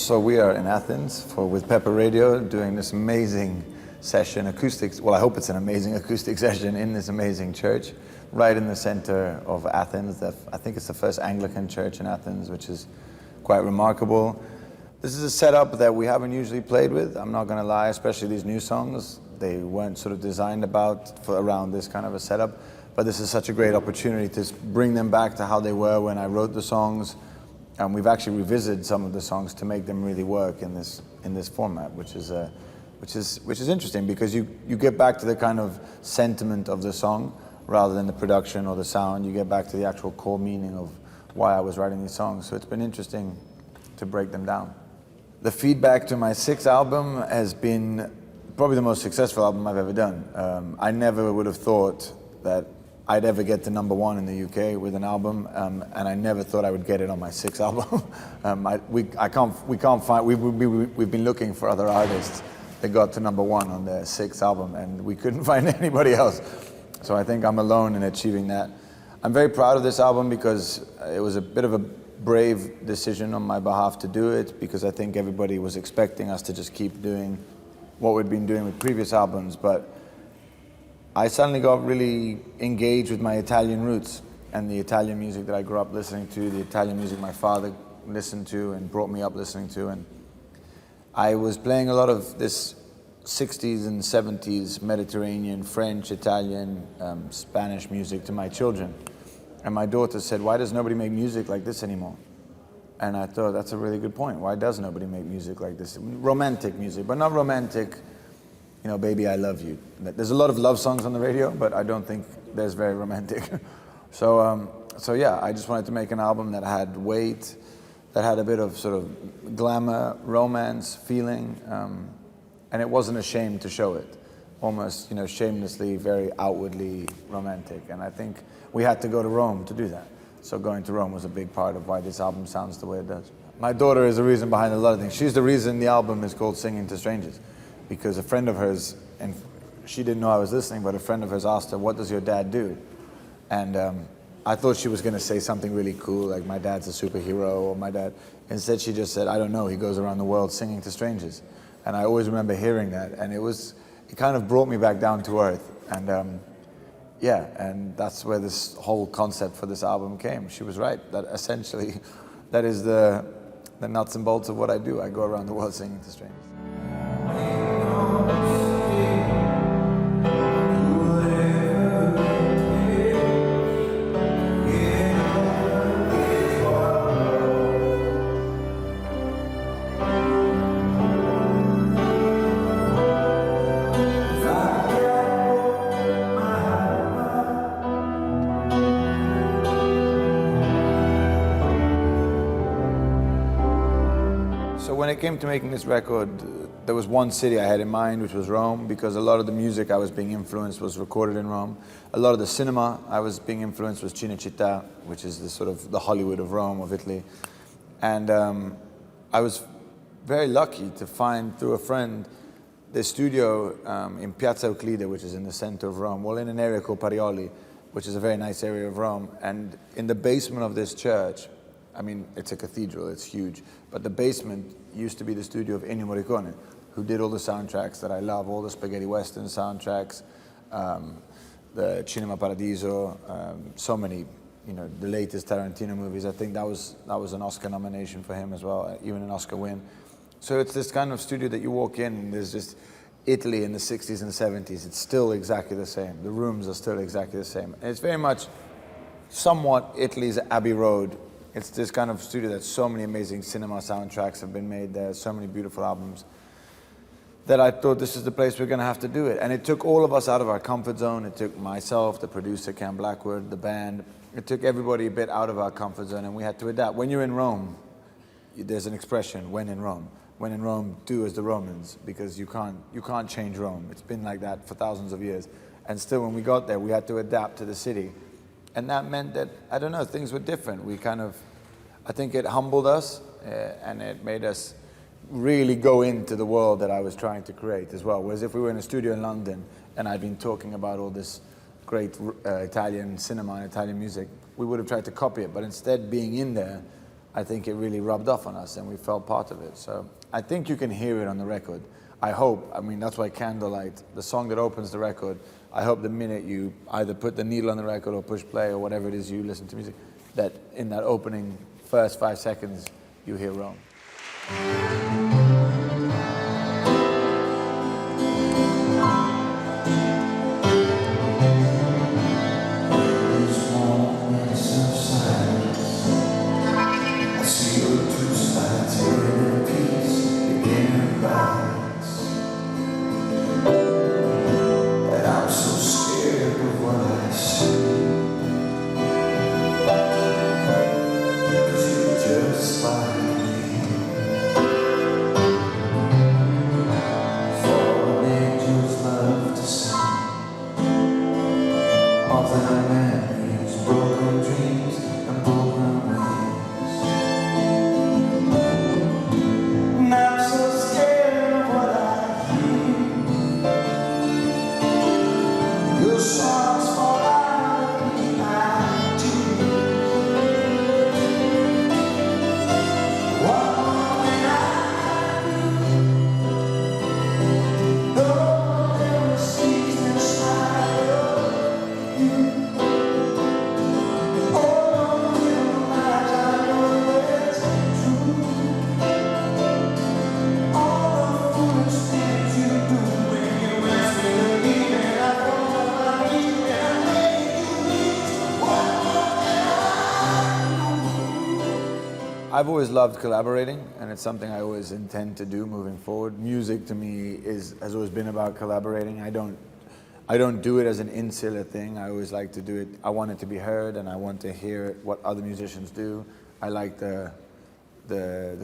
So we are in Athens with Pepper Radio doing this amazing session, acoustics. Well, I hope it's an amazing acoustic session in this amazing church, right in the center of Athens. I think it's the first Anglican church in Athens, which is quite remarkable. This is a setup that we haven't usually played with. I'm not going to lie, especially these new songs. They weren't sort of designed around this kind of a setup. But this is such a great opportunity to bring them back to how they were when I wrote the songs. And we've actually revisited some of the songs to make them really work in this format, which is interesting because you get back to the kind of sentiment of the song rather than the production or the sound. You get back to the actual core meaning of why I was writing these songs. So it's been interesting to break them down. The feedback to my sixth album has been probably the most successful album I've ever done. I never would have thought that I'd ever get to #1 in the UK with an album, and I never thought I would get it on my sixth album. We've been looking for other artists that got to #1 on their sixth album, and we couldn't find anybody else. So I think I'm alone in achieving that. I'm very proud of this album because it was a bit of a brave decision on my behalf to do it, because I think everybody was expecting us to just keep doing what we'd been doing with previous albums, but I suddenly got really engaged with my Italian roots and the Italian music that I grew up listening to, the Italian music my father listened to and brought me up listening to. And I was playing a lot of this 60s and 70s Mediterranean, French, Italian, Spanish music to my children. And my daughter said, "Why does nobody make music like this anymore?" And I thought, that's a really good point. Why does nobody make music like this? Romantic music, but not romantic, you know, baby, I love you. There's a lot of love songs on the radio, but I don't think there's very romantic. So yeah, I just wanted to make an album that had weight, that had a bit of sort of glamour, romance, feeling, and it wasn't ashamed to show it. Almost, you know, shamelessly, very outwardly romantic. And I think we had to go to Rome to do that. So going to Rome was a big part of why this album sounds the way it does. My daughter is the reason behind a lot of things. She's the reason the album is called Singing to Strangers. Because a friend of hers, and she didn't know I was listening, but a friend of hers asked her, "What does your dad do?" And I thought she was going to say something really cool, like my dad's a superhero, or my dad. Instead, she just said, "I don't know, he goes around the world singing to strangers." And I always remember hearing that, and it kind of brought me back down to earth. And yeah, and that's where this whole concept for this album came. She was right, that essentially, that is the nuts and bolts of what I do. I go around the world singing to strangers. When it came to making this record, there was one city I had in mind, which was Rome, because a lot of the music I was being influenced was recorded in Rome. A lot of the cinema I was being influenced was Cinecittà, which is the sort of the Hollywood of Rome, of Italy. And I was very lucky to find, through a friend, the studio in Piazza Euclide, which is in the center of Rome, well, in an area called Parioli, which is a very nice area of Rome. And in the basement of this church, I mean, it's a cathedral, it's huge, but the basement used to be the studio of Ennio Morricone, who did all the soundtracks that I love, all the spaghetti western soundtracks, the Cinema Paradiso, so many, you know, the latest Tarantino movies. I think that was an Oscar nomination for him as well, even an Oscar win. So it's this kind of studio that you walk in, and there's just Italy in the 60s and 70s. It's still exactly the same. The rooms are still exactly the same. And it's very much somewhat Italy's Abbey Road. It's this kind of studio that so many amazing cinema soundtracks have been made there, so many beautiful albums, that I thought this is the place we're going to have to do it. And it took all of us out of our comfort zone. It took myself, the producer, Cam Blackwood, the band. It took everybody a bit out of our comfort zone, and we had to adapt. When you're in Rome, there's an expression, when in Rome. When in Rome, do as the Romans, because you can't change Rome. It's been like that for thousands of years. And still, when we got there, we had to adapt to the city. And that meant that, I don't know, things were different. I think it humbled us, and it made us really go into the world that I was trying to create as well. Whereas if we were in a studio in London, and I'd been talking about all this great Italian cinema and Italian music, we would have tried to copy it. But instead, being in there, I think it really rubbed off on us and we felt part of it. So I think you can hear it on the record. I hope, I mean, that's why Candlelight, the song that opens the record, I hope the minute you either put the needle on the record or push play or whatever it is you listen to music, that in that opening first 5 seconds, you hear Rome. I've always loved collaborating, and it's something I always intend to do moving forward. Music to me has always been about collaborating. I don't do it as an insular thing. I always like to do it. I want it to be heard, and I want to hear what other musicians do. I like the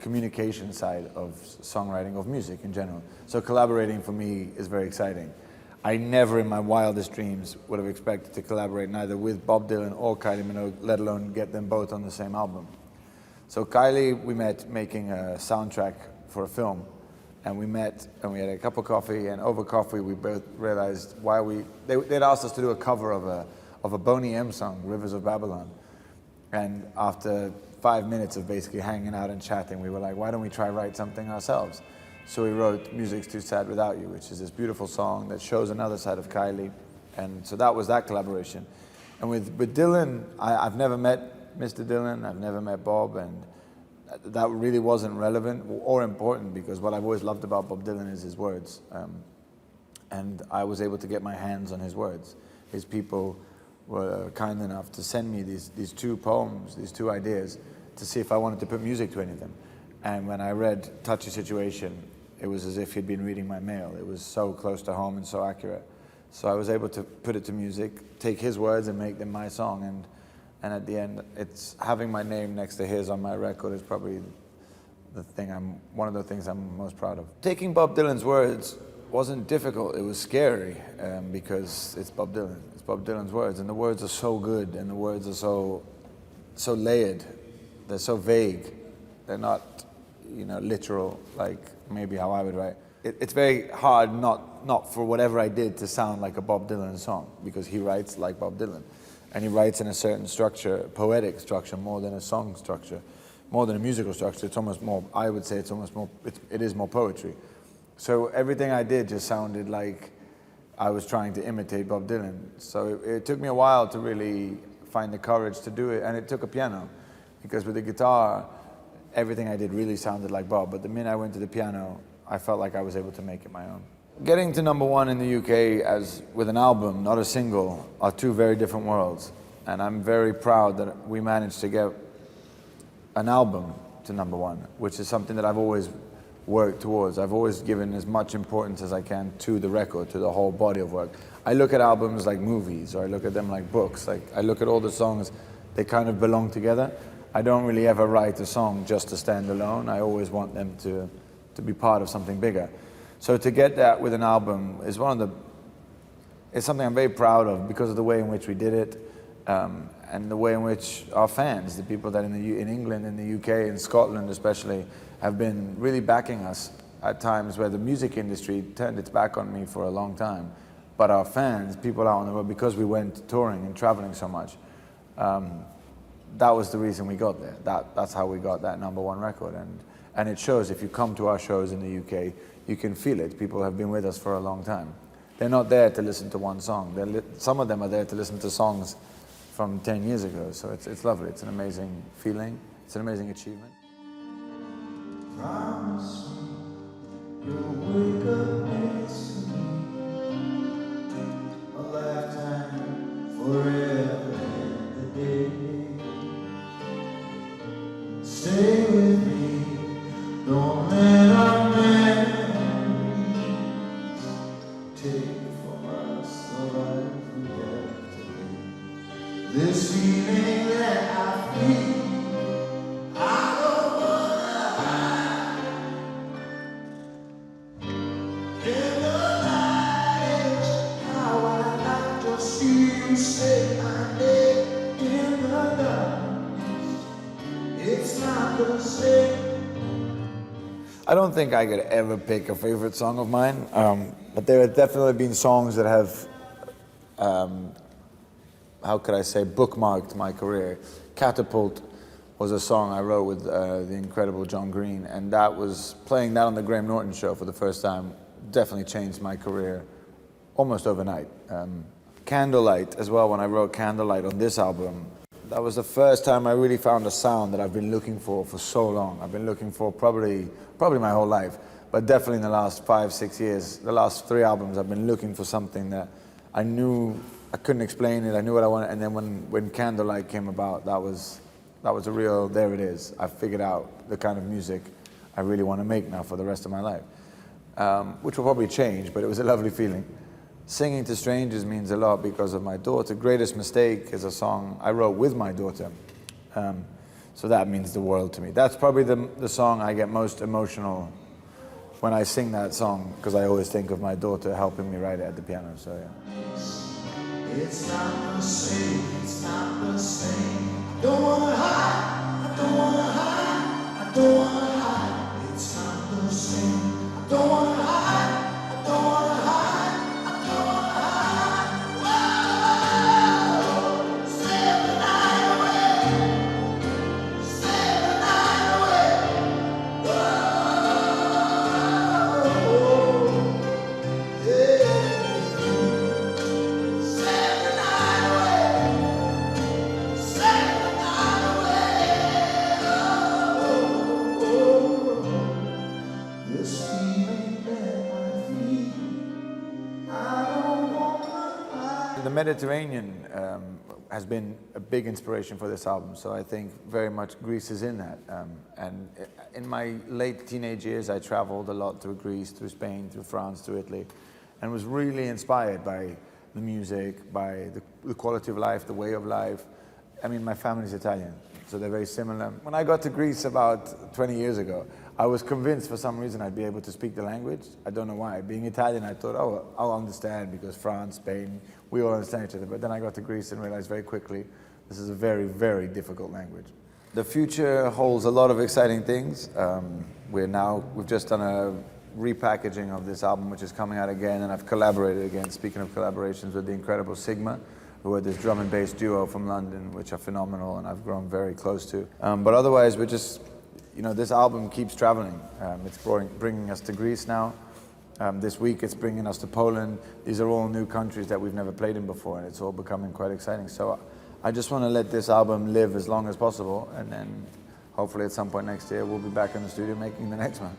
communication side of songwriting, of music in general. So collaborating for me is very exciting. I never in my wildest dreams would have expected to collaborate neither with Bob Dylan or Kylie Minogue, let alone get them both on the same album. So Kylie, we met making a soundtrack for a film, and we met and we had a cup of coffee, and over coffee we both realized they'd asked us to do a cover of a Boney M song, Rivers of Babylon. And after 5 minutes of basically hanging out and chatting, we were like, why don't we try write something ourselves? So we wrote Music's Too Sad Without You, which is this beautiful song that shows another side of Kylie. And so that was that collaboration. And with Dylan, I've never met Mr. Dylan, I've never met Bob, and that really wasn't relevant or important because what I've always loved about Bob Dylan is his words. And I was able to get my hands on his words. His people were kind enough to send me these two poems, these two ideas, to see if I wanted to put music to any of them. And when I read Touchy Situation, it was as if he'd been reading my mail. It was so close to home and so accurate. So I was able to put it to music, take his words and make them my song. And at the end, it's having my name next to his on my record is probably one of the things I'm most proud of. Taking Bob Dylan's words wasn't difficult, it was scary because it's Bob Dylan. It's Bob Dylan's words, and the words are so good, and the words are so layered. They're so vague. They're not, literal, like maybe how I would write. It's very hard not for whatever I did to sound like a Bob Dylan song, because he writes like Bob Dylan. And he writes in a certain structure, poetic structure, more than a song structure, more than a musical structure. It's almost more, I would say it's almost more, it is more poetry. So everything I did just sounded like I was trying to imitate Bob Dylan. So it took me a while to really find the courage to do it, and it took a piano, because with the guitar, everything I did really sounded like Bob, but the minute I went to the piano, I felt like I was able to make it my own. Getting to #1 in the UK with an album, not a single, are two very different worlds. And I'm very proud that we managed to get an album to #1, which is something that I've always worked towards. I've always given as much importance as I can to the record, to the whole body of work. I look at albums like movies, or I look at them like books. Like I look at all the songs, they kind of belong together. I don't really ever write a song just to stand alone. I always want them to be part of something bigger. So to get that with an album is it's something I'm very proud of because of the way in which we did it, and the way in which our fans, the people that in England, in the UK, in Scotland especially, have been really backing us at times where the music industry turned its back on me for a long time. But our fans, people out on the road, because we went touring and traveling so much, that was the reason we got there. That's how we got that #1 record. And it shows, if you come to our shows in the UK, you can feel it. People have been with us for a long time. They're not there to listen to one song. Some of them are there to listen to songs from 10 years ago. So it's lovely. It's an amazing feeling. It's an amazing achievement. Promise me you'll wake up next to me, a lifetime forever and a day. Stay with me, don't let our memories take from us the life we have today. This feeling that I feel, I don't wanna hide. In the night, how I like to see you say my name in the dark. It's not the same. I don't think I could ever pick a favorite song of mine, but there have definitely been songs that have, how could I say, bookmarked my career. Catapult was a song I wrote with the incredible John Green, and that was, playing that on the Graham Norton show for the first time, definitely changed my career almost overnight. Candlelight as well, when I wrote Candlelight on this album, that was the first time I really found a sound that I've been looking for so long. I've been looking for probably my whole life, but definitely in the last 5-6 years, the last 3 albums, I've been looking for something that I knew I couldn't explain it. I knew what I wanted, and then when Candlelight came about, that was a real, there it is. I figured out the kind of music I really want to make now for the rest of my life, which will probably change, but it was a lovely feeling. Singing to Strangers means a lot because of my daughter. Greatest Mistake is a song I wrote with my daughter. So that means the world to me. That's probably the song I get most emotional when I sing that song, because I always think of my daughter helping me write it at the piano, so yeah. It's not the same, it's not the same. I don't wanna hide, I don't wanna hide, I don't wanna hide. It's not the same, I don't wanna hide, I don't wanna hide, I don't wanna hide. Whoa, save the night away, save the night away. Whoa, yeah. Save the night away, save the night away. Oh, this feeling that I feel, I don't wanna hide. The Mediterranean has been a big inspiration for this album, so I think very much Greece is in that. And in my late teenage years, I traveled a lot through Greece, through Spain, through France, through Italy, and was really inspired by the music, by the quality of life, the way of life. I mean, my family's Italian, so they're very similar. When I got to Greece about 20 years ago, I was convinced for some reason I'd be able to speak the language. I don't know why. Being Italian, I thought, oh, I'll understand because France, Spain, we all understand each other. But then I got to Greece and realized very quickly this is a very, very difficult language. The future holds a lot of exciting things. We've just done a repackaging of this album, which is coming out again, and I've collaborated again, speaking of collaborations, with the incredible Sigma, who are this drum and bass duo from London, which are phenomenal and I've grown very close to. But otherwise, we're just, this album keeps traveling. It's bringing us to Greece now. This week it's bringing us to Poland. These are all new countries that we've never played in before, and it's all becoming quite exciting. So I just want to let this album live as long as possible, and then hopefully at some point next year we'll be back in the studio making the next one.